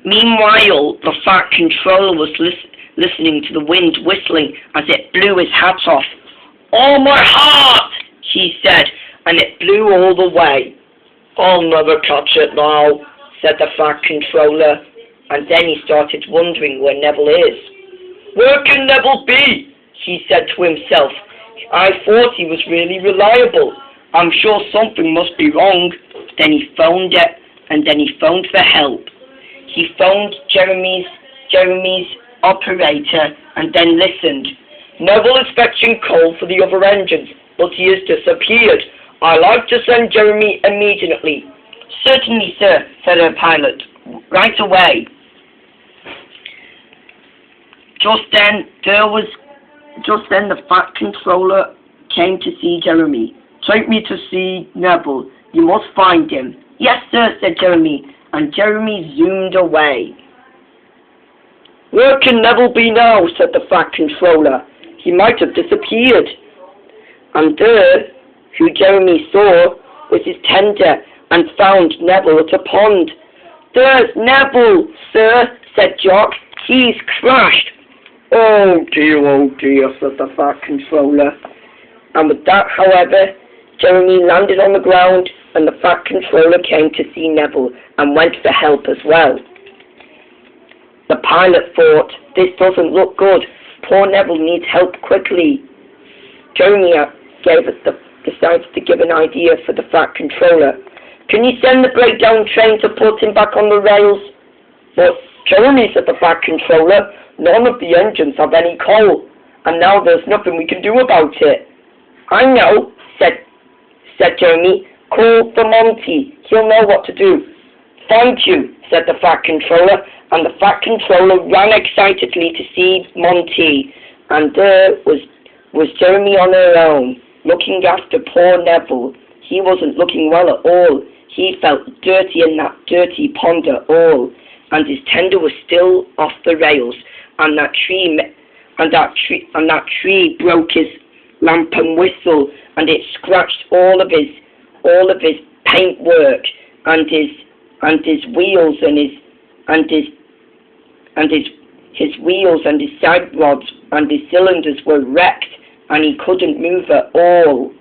Meanwhile, the Fat Controller was listening to the wind whistling as it blew his hat off. "Oh, my heart!" he said, and it blew all the way. "I'll never catch it now," said the Fat Controller, and then he started wondering where Neville is. "Where can Neville be?" he said to himself. "I thought he was really reliable. I'm sure something must be wrong." Then he phoned it, and then he phoned for help. He phoned Jeremy's operator, and then listened. "Neville is fetching coal for the other engines, but he has disappeared. I'd like to send Jeremy immediately." "Certainly, sir," said the pilot. "Right away." Just then the Fat Controller came to see Jeremy. "Take me to see Neville. You must find him." "Yes, sir," said Jeremy, and Jeremy zoomed away. "Where can Neville be now?" said the Fat Controller. "He might have disappeared." And there, who Jeremy saw, was his tender, and found Neville at a pond. "There's Neville, sir," said Jock. "He's crashed." Oh dear, said the Fat Controller. And with that, however, Jeremy landed on the ground, and the Fat Controller came to see Neville, and went for help as well. The pilot thought, "This doesn't look good. Poor Neville needs help quickly." Jeremy decided to give an idea for the Fat Controller. "Can you send the breakdown train to put him back on the rails?" "But Jeremy," said the Fat Controller, "none of the engines have any coal, and now there's nothing we can do about it." "I know," said Jeremy. "Call for Monty. He'll know what to do." "Thank you," said the Fat Controller, and the Fat Controller ran excitedly to see Monty, and there was Jeremy on her own, looking after poor Neville. He wasn't looking well at all. He felt dirty in that dirty pond at all, and his tender was still off the rails, and that tree broke his lamp and whistle, and it scratched all of his paintwork, and his wheels his wheels and his side rods and his cylinders were wrecked, and he couldn't move at all.